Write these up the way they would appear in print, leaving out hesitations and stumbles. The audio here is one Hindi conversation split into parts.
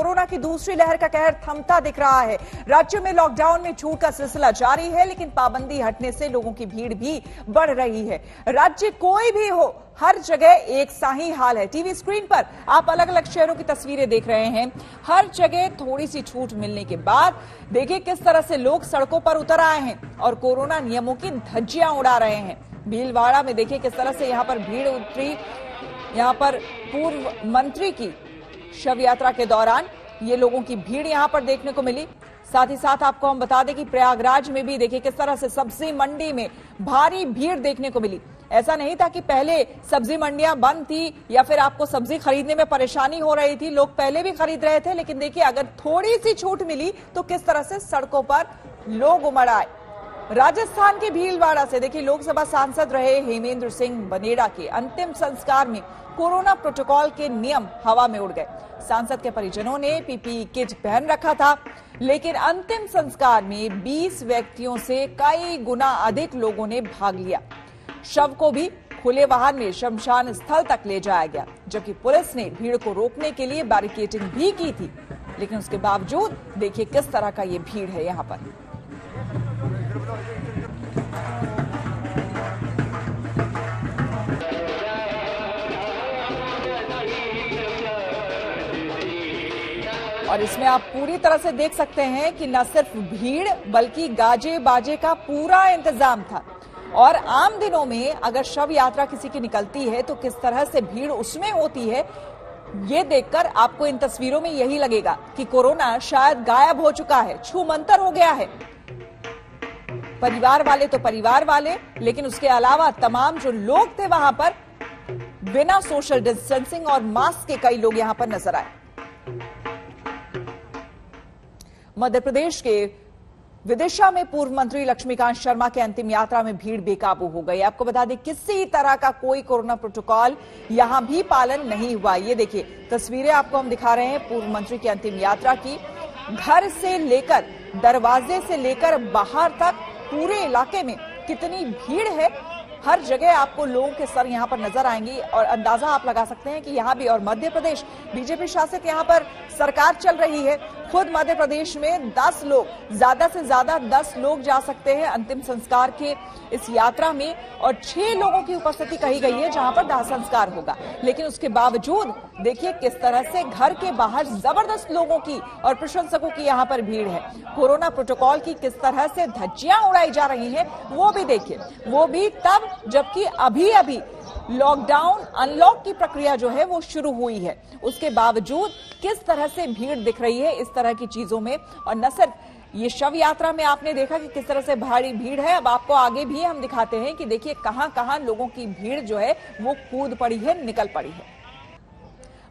कोरोना की दूसरी लहर का कहर थमता दिख रहा है। राज्य में लॉकडाउन में छूट का सिलसिला जारी है, लेकिन पाबंदी हटने से लोगों की भीड़ भी बढ़ रही है। राज्य कोई भी हो, हर जगह एक सा ही हाल है। टीवी स्क्रीन पर आप अलग अलग शहरों की तस्वीरें देख रहे हैं। हर जगह थोड़ी सी छूट मिलने के बाद देखिए किस तरह से लोग सड़कों पर उतर आए हैं और कोरोना नियमों की धज्जियां उड़ा रहे हैं। भीलवाड़ा में देखिए किस तरह से यहां पर भीड़ उतरी। यहां पर पूर्व मंत्री की शव यात्रा के दौरान ये लोगों की भीड़ यहां पर देखने को मिली। साथ ही साथ आपको हम बता दें कि प्रयागराज में भी देखिए किस तरह से सब्जी मंडी में भारी भीड़ देखने को मिली। ऐसा नहीं था कि पहले सब्जी मंडियां बंद थी या फिर आपको सब्जी खरीदने में परेशानी हो रही थी, लोग पहले भी खरीद रहे थे, लेकिन देखिए अगर थोड़ी सी छूट मिली तो किस तरह से सड़कों पर लोग उमड़ आए। राजस्थान के भीलवाड़ा से देखिए लोकसभा सांसद रहे हेमेंद्र सिंह बनेड़ा के अंतिम संस्कार में कोरोना प्रोटोकॉल के नियम हवा में उड़ गए। सांसद के परिजनों ने पीपीई किट पहन रखा था, लेकिन अंतिम संस्कार में 20 व्यक्तियों से कई गुना अधिक लोगों ने भाग लिया। शव को भी खुले वाहन में शमशान स्थल तक ले जाया गया, जबकि पुलिस ने भीड़ को रोकने के लिए बैरिकेडिंग भी की थी, लेकिन उसके बावजूद देखिए किस तरह का ये भीड़ है यहां पर। और इसमें आप पूरी तरह से देख सकते हैं कि न सिर्फ भीड़ बल्कि गाजे बाजे का पूरा इंतजाम था। और आम दिनों में अगर शव यात्रा किसी की निकलती है तो किस तरह से भीड़ उसमें होती है, ये देखकर आपको इन तस्वीरों में यही लगेगा कि कोरोना शायद गायब हो चुका है, छूमंतर हो गया है। परिवार वाले तो परिवार वाले, लेकिन उसके अलावा तमाम जो लोग थे वहां पर बिना सोशल डिस्टेंसिंग और मास्क के कई लोग यहां पर नजर आए। मध्य प्रदेश के विदिशा में पूर्व मंत्री लक्ष्मीकांत शर्मा के अंतिम यात्रा में भीड़ बेकाबू हो गई। आपको बता दें किसी तरह का कोई कोरोना प्रोटोकॉल यहां भी पालन नहीं हुआ। ये देखिए तस्वीरें आपको हम दिखा रहे हैं पूर्व मंत्री की अंतिम यात्रा की। घर से लेकर दरवाजे से लेकर बाहर तक पूरे इलाके में कितनी भीड़ है। हर जगह आपको लोगों के सर यहां पर नजर आएंगी और अंदाजा आप लगा सकते हैं कि यहां भी, और मध्य प्रदेश बीजेपी शासित यहां पर सरकार चल रही है। खुद मध्य प्रदेश में 10 लोग, ज्यादा से ज्यादा 10 लोग जा सकते हैं अंतिम संस्कार के इस यात्रा में, और 6 लोगों की उपस्थिति कही गई है जहां पर दाह संस्कार होगा। लेकिन उसके बावजूद देखिए किस तरह से घर के बाहर जबरदस्त लोगों की और प्रशंसकों की यहां पर भीड़ है। कोरोना प्रोटोकॉल की किस तरह से धज्जियां उड़ाई जा रही हैं वो भी देखिए, वो भी तब जबकि अभी अभी लॉकडाउन अनलॉक की प्रक्रिया जो है वो शुरू हुई है। उसके बावजूद किस तरह से भीड़ दिख रही है इस तरह की चीजों में। और न सिर्फ ये शव यात्रा में आपने देखा कि किस तरह से भारी भीड़ है, अब आपको आगे भी हम दिखाते हैं कि देखिए कहां कहां लोगों की भीड़ जो है वो कूद पड़ी है, निकल पड़ी है।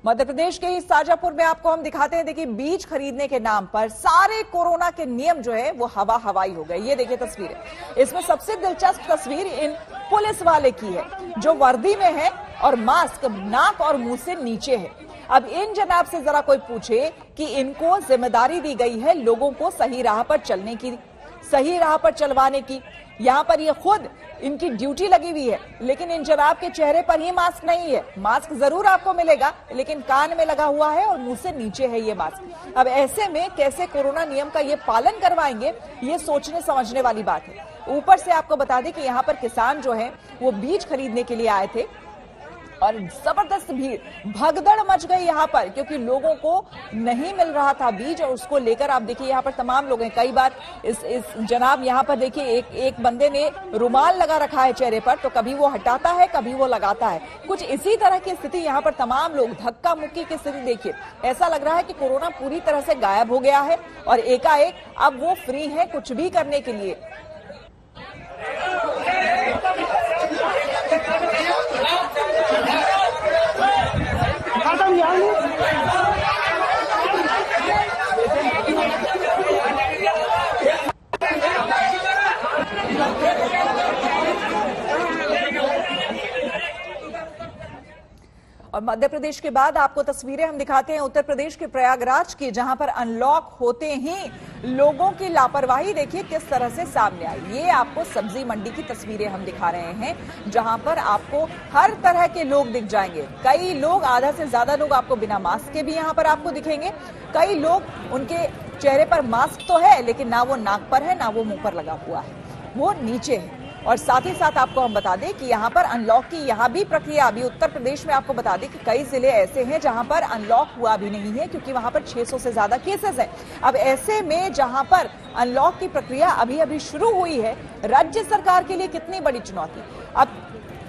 मध्य प्रदेश के ही शाजापुर में आपको हम दिखाते हैं, देखिए बीज खरीदने के नाम पर सारे कोरोना के नियम जो है वो हवा हवाई हो गए। ये देखिए तस्वीरें, इसमें सबसे दिलचस्प तस्वीर इन पुलिस वाले की है जो वर्दी में है और मास्क नाक और मुंह से नीचे है। अब इन जनाब से जरा कोई पूछे कि इनको जिम्मेदारी दी गई है लोगों को सही राह पर चलने की, सही राह पर चलवाने की। यहां पर ये खुद इनकी ड्यूटी लगी हुई है, लेकिन इन जनाब के चेहरे पर ही मास्क नहीं है। मास्क जरूर आपको मिलेगा, लेकिन कान में लगा हुआ है और मुंह से नीचे है ये मास्क। अब ऐसे में कैसे कोरोना नियम का ये पालन करवाएंगे, ये सोचने समझने वाली बात है। ऊपर से आपको बता दें कि यहाँ पर किसान जो है वो बीज खरीदने के लिए आए थे और जबरदस्त भीड़, भगदड़ मच गई यहाँ पर, क्योंकि लोगों को नहीं मिल रहा था बीज और उसको लेकर आप देखिए यहाँ पर तमाम लोग हैं। कई बार इस जनाब यहाँ पर देखिए एक बंदे ने रुमाल लगा रखा है चेहरे पर, तो कभी वो हटाता है कभी वो लगाता है। कुछ इसी तरह की स्थिति यहाँ पर तमाम लोग, धक्का मुक्की की स्थिति देखिए। ऐसा लग रहा है कि कोरोना पूरी तरह से गायब हो गया है और एकाएक अब वो फ्री है कुछ भी करने के लिए। और मध्य प्रदेश के बाद आपको तस्वीरें हम दिखाते हैं उत्तर प्रदेश के प्रयागराज की, जहां पर अनलॉक होते ही लोगों की लापरवाही देखिए किस तरह से सामने आई। ये आपको सब्जी मंडी की तस्वीरें हम दिखा रहे हैं, जहां पर आपको हर तरह के लोग दिख जाएंगे। कई लोग, आधा से ज्यादा लोग आपको बिना मास्क के भी यहां पर आपको दिखेंगे। कई लोग, उनके चेहरे पर मास्क तो है लेकिन ना वो नाक पर है ना वो मुंह पर लगा हुआ है, वो नीचे है। और साथ ही साथ आपको हम बता दें कि यहां पर अनलॉक की यहां भी प्रक्रिया, अभी उत्तर प्रदेश में आपको बता दें कि कई जिले ऐसे हैं जहां पर अनलॉक हुआ भी नहीं है, क्योंकि वहां पर 600 से ज्यादा केसेस हैं। अब ऐसे में जहां पर अनलॉक की प्रक्रिया अभी अभी शुरू हुई है, राज्य सरकार के लिए कितनी बड़ी चुनौती। अब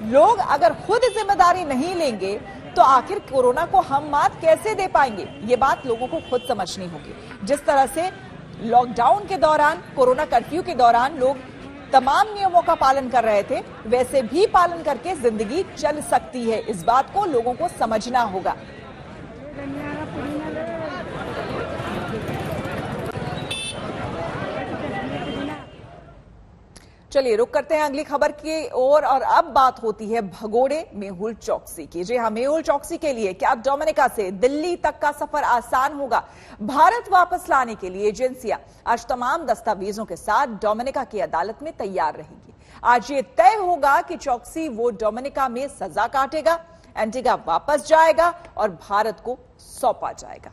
लोग अगर खुद जिम्मेदारी नहीं लेंगे तो आखिर कोरोना को हम मात कैसे दे पाएंगे, ये बात लोगों को खुद समझनी होगी। जिस तरह से लॉकडाउन के दौरान, कोरोना कर्फ्यू के दौरान लोग तमाम नियमों का पालन कर रहे थे, वैसे भी पालन करके जिंदगी चल सकती है। इस बात को लोगों को समझना होगा। चलिए रुक करते हैं अगली खबर की ओर, और अब बात होती है भगोड़े मेहुल चौकसी की। जी हां, मेहुल चौकसी के लिए क्या डोमिनिका से दिल्ली तक का सफर आसान होगा? भारत वापस लाने के लिए एजेंसियां आज तमाम दस्तावेजों के साथ डोमिनिका की अदालत में तैयार रहेंगी। आज ये तय होगा कि चौकसी वो डोमिनिका में सजा काटेगा, एंटीगा वापस जाएगा और भारत को सौंपा जाएगा।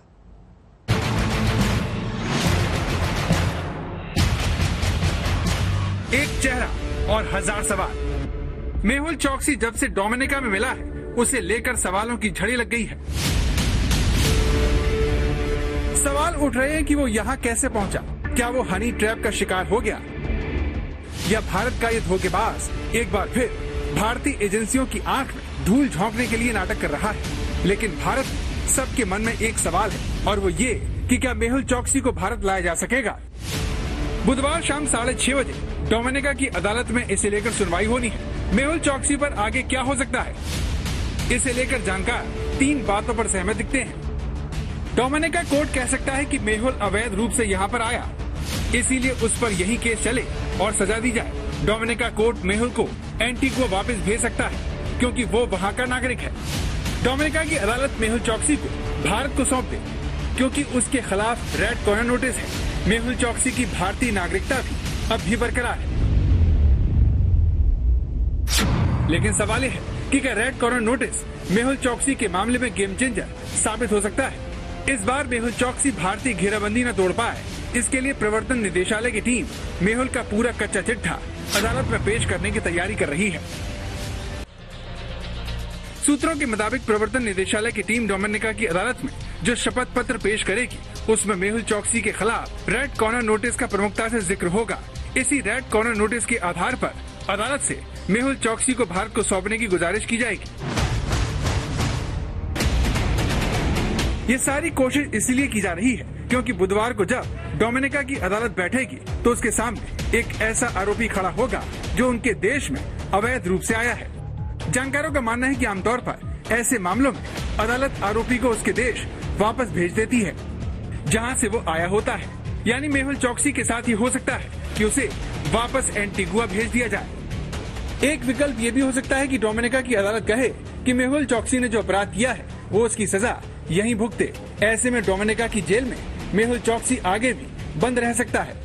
एक चेहरा और हजार सवाल। मेहुल चौकसी जब से डोमिनिका में मिला है, उसे लेकर सवालों की झड़ी लग गई है। सवाल उठ रहे हैं कि वो यहाँ कैसे पहुंचा। क्या वो हनी ट्रैप का शिकार हो गया, या भारत का ये धोखेबाज एक बार फिर भारतीय एजेंसियों की आंख में धूल झोंकने के लिए नाटक कर रहा है। लेकिन भारत सबके मन में एक सवाल है, और वो ये कि क्या मेहुल चौकसी को भारत लाया जा सकेगा। बुधवार शाम 6:30 बजे डोमिनिका की अदालत में इसे लेकर सुनवाई होनी है। मेहुल चौकसी पर आगे क्या हो सकता है, इसे लेकर जानकार 3 बातों पर सहमत दिखते हैं। डोमिनिका कोर्ट कह सकता है कि मेहुल अवैध रूप से यहाँ पर आया, इसीलिए उस पर यही केस चले और सजा दी जाए। डोमिनिका कोर्ट मेहुल को एंटीगुआ वापस भेज सकता है, क्योंकि वो वहाँ का नागरिक है। डोमिनिका की अदालत मेहुल चौकसी को भारत को सौंप दे, क्योंकि उसके खिलाफ रेड कॉर्नर नोटिस है। मेहुल चौकसी की भारतीय नागरिकता भी अब भी बरकरार है। लेकिन सवाल यह है कि क्या रेड कॉर्नर नोटिस मेहुल चौकसी के मामले में गेम चेंजर साबित हो सकता है। इस बार मेहुल चौकसी भारतीय घेराबंदी न तोड़ पाए, इसके लिए प्रवर्तन निदेशालय की टीम मेहुल का पूरा कच्चा चिट्ठा अदालत में पेश करने की तैयारी कर रही है। सूत्रों के मुताबिक प्रवर्तन निदेशालय की टीम डोमिनिका की अदालत में जो शपथ पत्र पेश करेगी, उसमें मेहुल चौकसी के खिलाफ रेड कॉर्नर नोटिस का प्रमुखता से जिक्र होगा। इसी रेड कॉर्नर नोटिस के आधार पर अदालत से मेहुल चौकसी को भारत को सौंपने की गुजारिश की जाएगी। ये सारी कोशिश इसलिए की जा रही है क्योंकि बुधवार को जब डोमिनिका की अदालत बैठेगी तो उसके सामने एक ऐसा आरोपी खड़ा होगा जो उनके देश में अवैध रूप से आया है। जानकारों का मानना है कि आमतौर पर ऐसे मामलों में अदालत आरोपी को उसके देश वापस भेज देती है जहां से वो आया होता है। यानी मेहुल चौकसी के साथ ये हो सकता है कि उसे वापस एंटीगुआ भेज दिया जाए। एक विकल्प ये भी हो सकता है कि डोमिनिका की अदालत कहे कि मेहुल चौकसी ने जो अपराध किया है वो उसकी सजा यहीं भुगते। ऐसे में डोमिनिका की जेल में मेहुल चौकसी आगे भी बंद रह सकता है।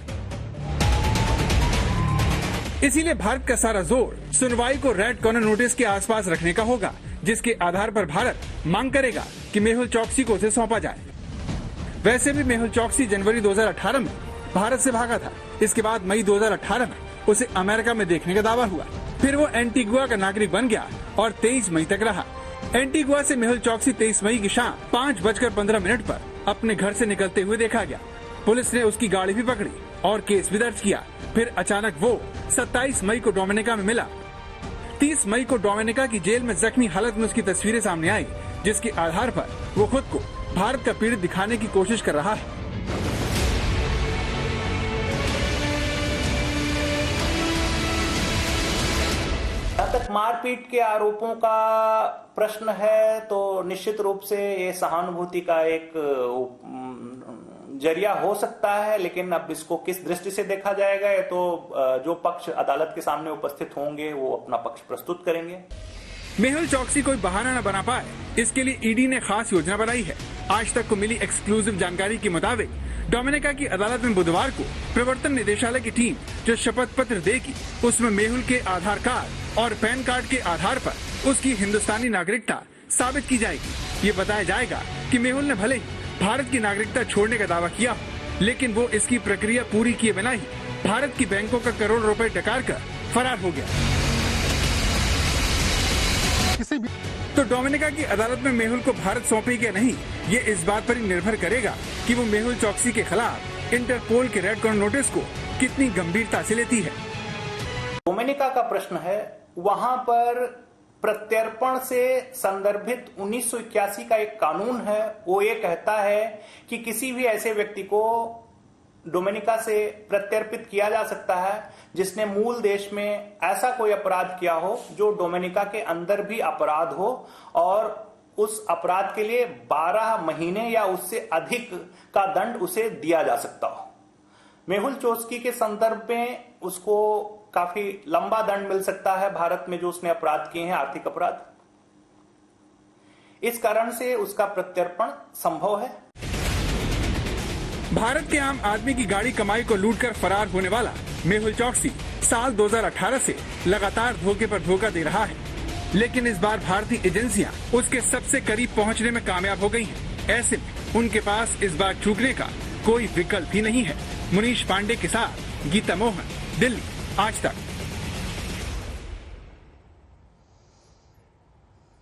इसीलिए भारत का सारा जोर सुनवाई को रेड कॉर्नर नोटिस के आसपास रखने का होगा, जिसके आधार पर भारत मांग करेगा कि मेहुल चौकसी को उसे सौंपा जाए। वैसे भी मेहुल चौकसी जनवरी 2018 में भारत से भागा था। इसके बाद मई 2018 में उसे अमेरिका में देखने का दावा हुआ। फिर वो एंटीगुआ का नागरिक बन गया और 23 मई तक रहा। एंटीगुआ से मेहुल चौकसी 23 मई की शाम 5:15 पर अपने घर से निकलते हुए देखा गया। पुलिस ने उसकी गाड़ी भी पकड़ी और केस भी दर्ज किया। फिर अचानक वो 27 मई को डोमिनिका में मिला। 30 मई को डोमिनिका की जेल में जख्मी हालत में उसकी तस्वीरें सामने आई, जिसके आधार पर वो खुद को भारत का पीड़ित दिखाने की कोशिश कर रहा है। जहाँ तक मारपीट के आरोपों का प्रश्न है तो निश्चित रूप से ये सहानुभूति का एक जरिया हो सकता है, लेकिन अब इसको किस दृष्टि से देखा जाएगा ये तो जो पक्ष अदालत के सामने उपस्थित होंगे वो अपना पक्ष प्रस्तुत करेंगे। मेहुल चौकसी कोई बहाना न बना पाए, इसके लिए ईडी ने खास योजना बनाई है। आज तक को मिली एक्सक्लूसिव जानकारी के मुताबिक डोमिनिका की अदालत में बुधवार को प्रवर्तन निदेशालय की टीम जो शपथ पत्र देगी, उसमें मेहुल के आधार कार्ड और पैन कार्ड के आधार पर उसकी हिंदुस्तानी नागरिकता साबित की जाएगी। ये बताया जाएगा कि मेहुल ने भले ही भारत की नागरिकता छोड़ने का दावा किया हो, लेकिन वो इसकी प्रक्रिया पूरी किए बिना ही भारत की बैंकों का करोड़ रुपए डकार कर फरार हो गया। तो डोमिनिका की अदालत में मेहुल को भारत सौंपेगी या नहीं, ये इस बात पर ही निर्भर करेगा कि वो मेहुल चौकसी के खिलाफ इंटरपोल के रेड कॉर्नर नोटिस को कितनी गंभीरता से लेती है। डोमिनिका का प्रश्न है, वहां पर प्रत्यर्पण से संदर्भित 1981 का एक कानून है, वो ये कहता है कि किसी भी ऐसे व्यक्ति को डोमिनिका से प्रत्यर्पित किया जा सकता है जिसने मूल देश में ऐसा कोई अपराध किया हो जो डोमिनिका के अंदर भी अपराध हो और उस अपराध के लिए 12 महीने या उससे अधिक का दंड उसे दिया जा सकता हो। मेहुल चोक्सी के संदर्भ में उसको काफी लंबा दंड मिल सकता है भारत में जो उसने अपराध किए हैं, आर्थिक अपराध। इस कारण से उसका प्रत्यर्पण संभव है। भारत के आम आदमी की गाड़ी कमाई को लूटकर फरार होने वाला मेहुल चौकसी साल 2018 से लगातार धोखे पर धोखा दे रहा है, लेकिन इस बार भारतीय एजेंसियां उसके सबसे करीब पहुंचने में कामयाब हो गई हैं। ऐसे में उनके पास इस बार चूकने का कोई विकल्प ही नहीं है। मुनीश पांडे के साथ गीता मोहन, दिल्ली, आज तक।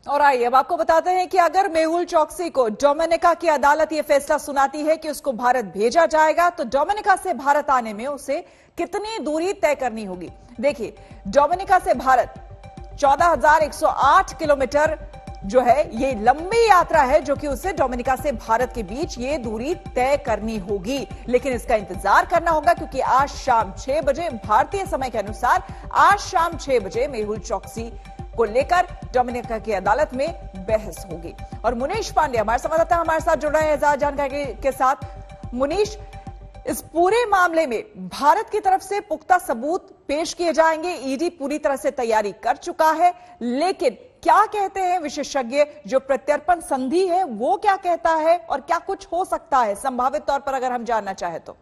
और आइए अब आपको बताते हैं कि अगर मेहुल चौकसी को डोमिनिका की अदालत ये फैसला सुनाती है कि उसको भारत भेजा जाएगा, तो डोमिनिका से भारत आने में उसे कितनी दूरी तय करनी होगी। देखिए, डोमिनिका से भारत 14,108 किलोमीटर जो है, ये लंबी यात्रा है जो कि उसे डोमिनिका से भारत के बीच ये दूरी तय करनी होगी। लेकिन इसका इंतजार करना होगा क्योंकि आज शाम 6 बजे भारतीय समय के अनुसार आज शाम 6 बजे मेहुल चौकसी को लेकर डोमिनिका की अदालत में बहस होगी। और मुनीश पांडे हमारे संवाददाता हमारे साथ जुड़ रहे हैं ज्यादा जानकारी के साथ। मुनीश, इस पूरे मामले में भारत की तरफ से पुख्ता सबूत पेश किए जाएंगे। ईडी पूरी तरह से तैयारी कर चुका है, लेकिन क्या कहते हैं विशेषज्ञ, जो प्रत्यर्पण संधि है वो क्या कहता है और क्या कुछ हो सकता है संभावित तौर पर अगर हम जानना चाहें तो?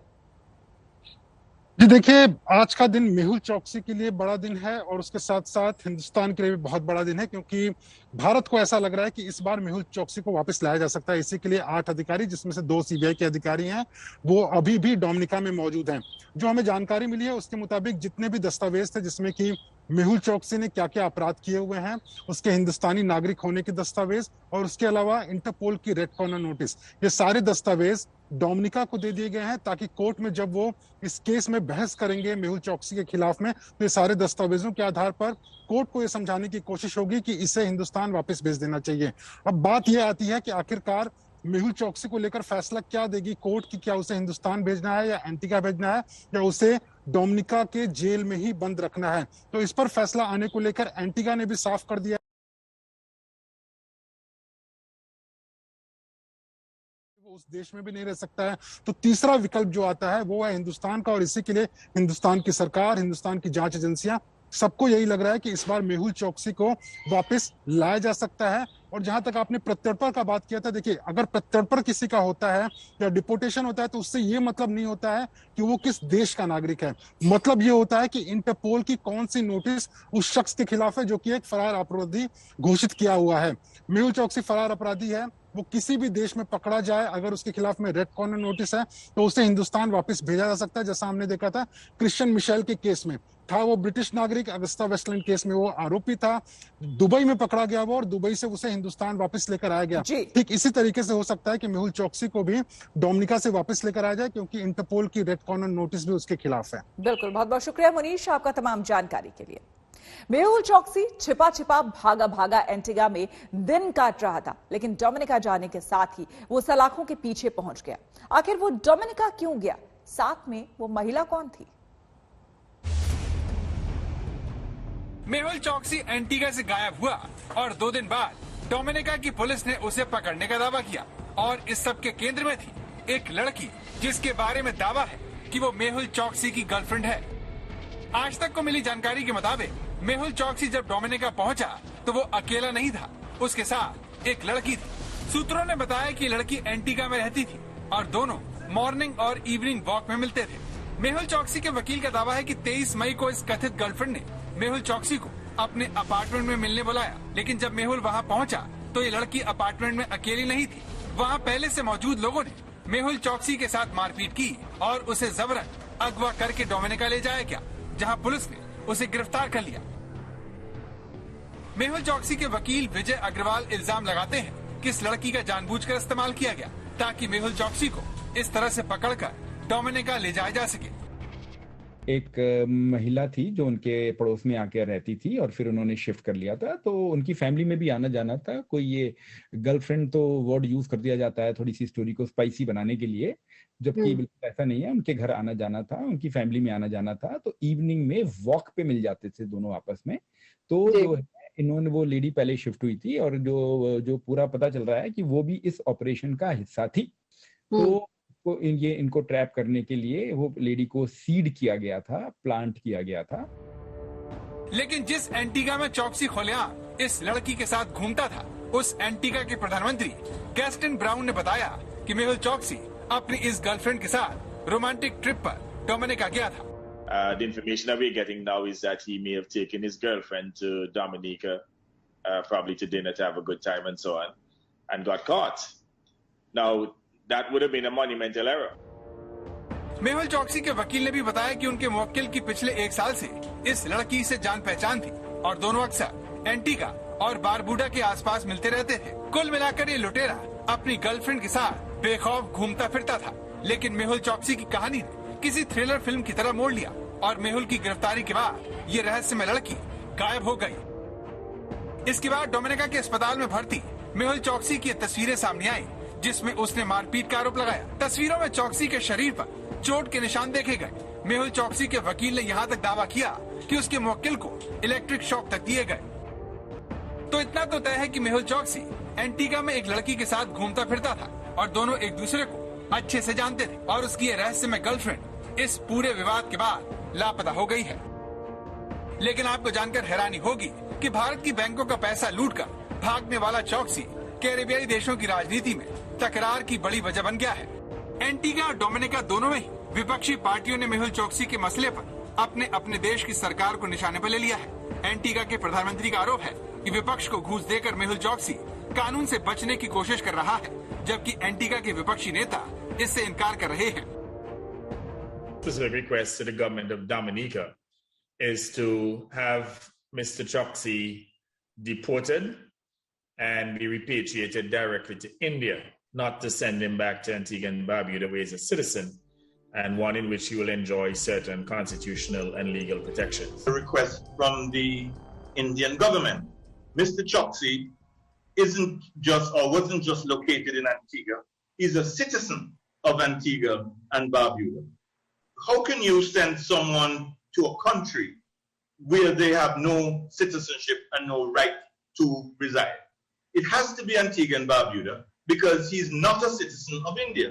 जी देखिए, आज का दिन मेहुल चौकसी के लिए बड़ा दिन है और उसके साथ साथ हिंदुस्तान के लिए भी बहुत बड़ा दिन है, क्योंकि भारत को ऐसा लग रहा है कि इस बार मेहुल चौकसी को वापस लाया जा सकता है। इसी के लिए 8 अधिकारी, जिसमें से 2 सीबीआई के अधिकारी हैं, वो अभी भी डोमिनिका में मौजूद हैं। जो हमें जानकारी मिली है उसके मुताबिक जितने भी दस्तावेज थे, जिसमें कि मेहुल चौकसी ने क्या क्या अपराध किए हुए हैं, उसके हिंदुस्तानी नागरिक होने के दस्तावेज और उसके अलावा इंटरपोल की रेड कॉर्नर नोटिस, ये सारे दस्तावेज डोमिनिका को दे दिए गए हैं ताकि कोर्ट में जब वो इस केस में बहस करेंगे मेहुल चौकसी के खिलाफ में, तो ये सारे दस्तावेजों के आधार पर कोर्ट को ये समझाने की कोशिश होगी कि इसे हिंदुस्तान वापस भेज देना चाहिए। अब बात यह आती है कि आखिरकार मेहुल चौकसी को लेकर फैसला क्या देगी कोर्ट की, क्या उसे हिंदुस्तान भेजना है या एंटीगा भेजना है या उसे डोमिनिका के जेल में ही बंद रखना है। तो इस पर फैसला आने को लेकर एंटीगा ने भी साफ कर दिया वो उस देश में भी नहीं रह सकता है। तो तीसरा विकल्प जो आता है वो है हिंदुस्तान का, और इसी के लिए हिंदुस्तान की सरकार, हिंदुस्तान की जांच एजेंसियां, सबको यही लग रहा है कि इस बार मेहुल चौकसी को वापस लाया जा सकता है। और जहां तक आपने प्रत्यर्पण का बात किया था, देखिए, अगर प्रत्यर्पण किसी का होता है या डिपोर्टेशन होता है तो उससे ये मतलब नहीं होता है कि वो किस देश का नागरिक है। मतलब ये होता है कि इंटरपोल की कौन सी नोटिस उस शख्स के खिलाफ है जो कि एक फरार अपराधी घोषित किया हुआ है। मेहुल चौकसी फरार अपराधी है, वो किसी भी देश में पकड़ा जाए, अगर उसके खिलाफ में रेड कॉर्नर नोटिस है तो उसे हिंदुस्तान वापस भेजा जा सकता है। जैसा हमने देखा था क्रिश्चियन मिशेल के केस में था, वो ब्रिटिश नागरिक, अगस्ता वेस्टलैंड केस में वो आरोपी था, दुबई में पकड़ा गया वो और दुबई से उसे हिंदुस्तान वापस लेकर आया गया। ठीक इसी तरीके से हो सकता है कि मेहुल चौकसी को भी डोमिनिका से वापस लेकर आया जाए, क्योंकि इंटरपोल की रेड कॉर्नर नोटिस भी उसके खिलाफ है। बिल्कुल, बहुत बहुत शुक्रिया मुनीश आपका तमाम जानकारी के लिए। मेहुल चौकसी छिपा छिपा भागा भागा एंटीगा में दिन काट रहा था, लेकिन डोमिनिका जाने के साथ ही वो सलाखों के पीछे पहुंच गया। आखिर वो डोमिनिका क्यों गया? साथ में वो महिला कौन थी? मेहुल चौकसी एंटीगा से गायब हुआ और 2 दिन बाद डोमिनिका की पुलिस ने उसे पकड़ने का दावा किया, और इस सब के केंद्र में थी एक लड़की जिसके बारे में दावा है कि वो मेहुल चौकसी की गर्लफ्रेंड है। आज तक को मिली जानकारी के मुताबिक मेहुल चौकसी जब डोमिनिका पहुंचा तो वो अकेला नहीं था, उसके साथ एक लड़की थी। सूत्रों ने बताया कि लड़की एंटीगा में रहती थी और दोनों मॉर्निंग और इवनिंग वॉक में मिलते थे। मेहुल चौकसी के वकील का दावा है कि 23 मई को इस कथित गर्लफ्रेंड ने मेहुल चौकसी को अपने अपार्टमेंट में मिलने बुलाया, लेकिन जब मेहुल वहां पहुंचा तो ये लड़की अपार्टमेंट में अकेली नहीं थी। वहां पहले से मौजूद लोगों ने मेहुल चौकसी के साथ मारपीट की और उसे जबरन अगवा करके डोमिनिका ले जाया गया, जहां पुलिस ने उसे गिरफ्तार कर लिया। मेहुल चौकसी के वकील विजय अग्रवाल इल्जाम लगाते हैं कि इस लड़की का जानबूझकर इस्तेमाल किया गया ताकि मेहुल चौकसी को इस तरह से पकड़कर डोमिनिका ले जाया जा सके। एक महिला थी जो उनके पड़ोस में आकर रहती थी और फिर उन्होंने शिफ्ट कर लिया था, तो उनकी फैमिली में भी आना जाना था। कोई ये गर्लफ्रेंड तो वर्ड यूज कर दिया जाता है थोड़ी सी स्टोरी को स्पाइसी बनाने के लिए, जबकि बिल्कुल ऐसा नहीं है। उनके घर आना जाना था, उनकी फैमिली में आना जाना था, तो इवनिंग में वॉक पे मिल जाते थे दोनों आपस में। तो जो इन्होंने, वो लेडी पहले शिफ्ट हुई थी और जो पूरा पता चल रहा है कि वो भी इस ऑपरेशन का हिस्सा थी। तो इनको ट्रैप करने के लिए वो लेडी को सीड किया गया था, प्लांट किया गया था। लेकिन जिस एंटीगा में चौकसी खुलेआम इस लड़की के साथ घूमता था, उस एंटीगा के प्रधानमंत्री गैस्टन ब्राउन ने बताया कि मेहुल चौकसी अपनी इस गर्लफ्रेंड के साथ रोमांटिक ट्रिप पर डोमिनिका गया था। The information that we're getting now is that he may have taken his girlfriend to Dominica, probably to dinner to have a good time and so on, and got caught. Now, that would have been a monumental error. Mehul चौकसी के वकील ने भी बताया कि उनके मुवक्किल की पिछले 1 साल से इस लड़की से जान पहचान थी और दोनों अक्सर एंटीगा और बारबुडा के आसपास मिलते रहते थे। कुल मिलाकर ये लुटेरा अपनी गर्लफ्रेंड के साथ बेखौफ घूमता फिरता था, लेकिन मेहुल चौकसी की कहानी ने किसी थ्रिलर फिल्म की तरह मोड़ लिया और मेहुल की गिरफ्तारी के बाद ये रहस्यमय लड़की गायब हो गई। इसके बाद डोमिनिका के अस्पताल में भर्ती मेहुल चौकसी की तस्वीरें सामने आई, जिसमें उसने मारपीट का आरोप लगाया। तस्वीरों में चौकसी के शरीर पर चोट के निशान देखे गए। मेहुल चौकसी के वकील ने यहाँ तक दावा किया कि उसके मुवक्किल को इलेक्ट्रिक शॉक तक दिए गए। तो इतना तो तय है कि मेहुल चौकसी एंटीगा में एक लड़की के साथ घूमता फिरता था और दोनों एक दूसरे को अच्छे से जानते थे और उसकी ये रहस्यमय गर्लफ्रेंड इस पूरे विवाद के बाद लापता हो गई है। लेकिन आपको जानकर हैरानी होगी कि भारत की बैंकों का पैसा लूटकर भागने वाला चौकसी कैरेबियाई देशों की राजनीति में तकरार की बड़ी वजह बन गया है। एंटीगा और डोमिनिका दोनों में ही विपक्षी पार्टियों ने मेहुल चौकसी के मसले पर अपने अपने देश की सरकार को निशाने पर ले लिया है। एंटीगा के प्रधानमंत्री का आरोप है कि विपक्ष को घूस देकर मेहुल चौकसी कानून से बचने की कोशिश कर रहा है, जबकि एंटीगा के विपक्षी नेता इससे इनकार कर रहे हैं। Specific request to the government of Dominica is to have Mr. Chokshi deported and be repatriated directly to India, not to send him back to Antigua and Barbuda where he's a citizen, and one in which he will enjoy certain constitutional and legal protections. A request from the Indian government. Mr. Chokshi isn't just or wasn't just located in Antigua. He's a citizen of Antigua and Barbuda. How can you send someone to a country where they have no citizenship and no right to reside? It has to be Antigua and Barbuda because he's not a citizen of India.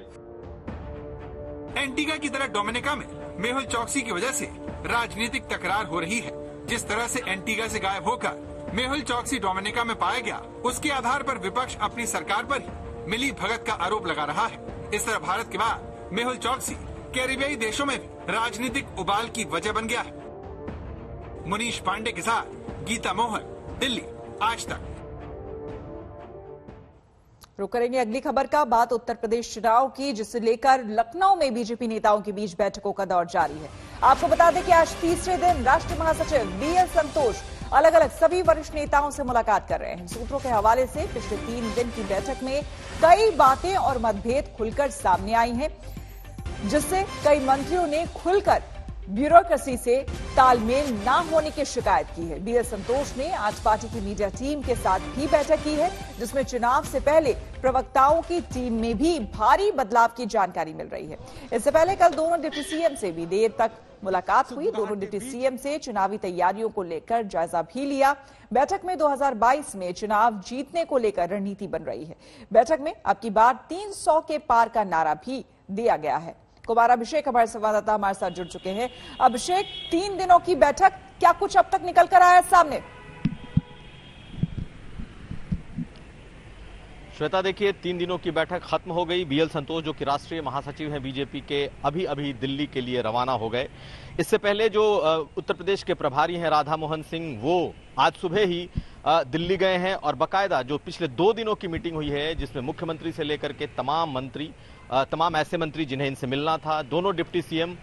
Antigua की तरह डोमिनिका में मेहुल चौकसी की वजह से राजनीतिक तकरार हो रही है। जिस तरह से एंटीगा से गायब होकर मेहुल चौकसी डोमिनिका में पाया गया, उसके आधार पर विपक्ष अपनी सरकार पर ही मिली भगत का आरोप लगा रहा है। इस तरह भारत के बाद मेहुल चौकसी कैरेबियाई देशों में भी राजनीतिक उबाल की वजह बन गया है। मुनीश पांडे के साथ गीता मोहन, दिल्ली, आज तक। रुक करेंगे अगली खबर का। बात उत्तर प्रदेश चुनाव की, जिसे लेकर लखनऊ में बीजेपी नेताओं के बीच बैठकों का दौर जारी है। आपको बता दें कि आज तीसरे दिन राष्ट्रीय महासचिव बीएल संतोष अलग अलग सभी वरिष्ठ नेताओं से मुलाकात कर रहे हैं। सूत्रों के हवाले से पिछले 3 दिन की बैठक में कई बातें और मतभेद खुलकर सामने आई हैं, जिससे कई मंत्रियों ने खुलकर ब्यूरोक्रेसी से तालमेल न होने की शिकायत की है। बीएल संतोष ने आज पार्टी की मीडिया टीम के साथ भी बैठक की है, जिसमें चुनाव से पहले प्रवक्ताओं की टीम में भी भारी बदलाव की जानकारी मिल रही है। इससे पहले कल दोनों डिप्टी सीएम से भी देर तक मुलाकात हुई। दोनों डिप्टी सीएम से चुनावी तैयारियों को लेकर जायजा भी लिया। बैठक में 2022 में चुनाव जीतने को लेकर रणनीति बन रही है। बैठक में अब की बार 300 के पार का नारा भी दिया गया है। कुमार अभिषेक हमारे संवाददाता हमारे साथ जुड़ चुके हैं। अभिषेक, 3 दिनों की बैठक, क्या कुछ अब तक निकल कर आया सामने? श्वेता, देखिए 3 दिनों की बैठक खत्म हो गई। बीएल संतोष जो कि राष्ट्रीय महासचिव हैं बीजेपी के, अभी अभी दिल्ली के लिए रवाना हो गए। इससे पहले जो उत्तर प्रदेश के प्रभारी हैं राधा मोहन सिंह, वो आज सुबह ही दिल्ली गए हैं और बाकायदा जो पिछले 2 दिनों की मीटिंग हुई है, जिसमें मुख्यमंत्री से लेकर के तमाम ऐसे मंत्री जिन्हें इनसे मिलना था, दोनों डिप्टी सीएम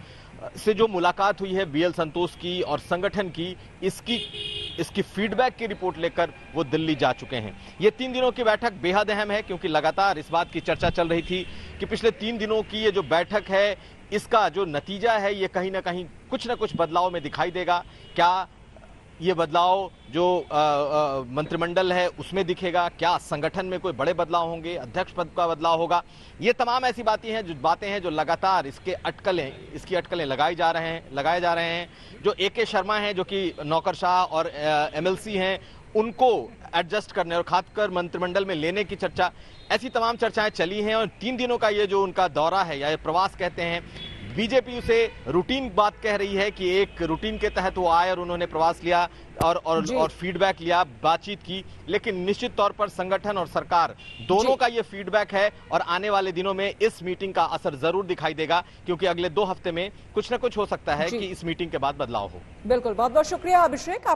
से जो मुलाकात हुई है बीएल संतोष की और संगठन की, इसकी फीडबैक की रिपोर्ट लेकर वो दिल्ली जा चुके हैं। ये 3 दिनों की बैठक बेहद अहम है, क्योंकि लगातार इस बात की चर्चा चल रही थी कि पिछले 3 दिनों की ये जो बैठक है, इसका जो नतीजा है ये कहीं ना कहीं कुछ ना कुछ बदलाव में दिखाई देगा। क्या ये बदलाव जो मंत्रिमंडल है उसमें दिखेगा, क्या संगठन में कोई बड़े बदलाव होंगे, अध्यक्ष पद का बदलाव होगा, ये तमाम ऐसी बातें हैं जो लगातार इसकी अटकलें लगाए जा रहे हैं। जो AK शर्मा हैं, जो कि नौकरशाह और MLC हैं, उनको एडजस्ट करने और खासकर मंत्रिमंडल में लेने की चर्चा, ऐसी तमाम चर्चाएं चली हैं। और 3 दिनों का ये जो उनका दौरा है या ये प्रवास कहते हैं, बीजेपी उसे रूटीन बात कह रही है कि एक रूटीन के तहत वो आए और उन्होंने प्रवास लिया और फीडबैक लिया, बातचीत की। लेकिन निश्चित तौर पर संगठन और सरकार दोनों का ये फीडबैक है और आने वाले दिनों में इस मीटिंग का असर जरूर दिखाई देगा, क्योंकि अगले 2 हफ्ते में कुछ ना कुछ हो सकता है कि इस मीटिंग के बाद बदलाव हो। बिल्कुल, बहुत बहुत शुक्रिया अभिषेक।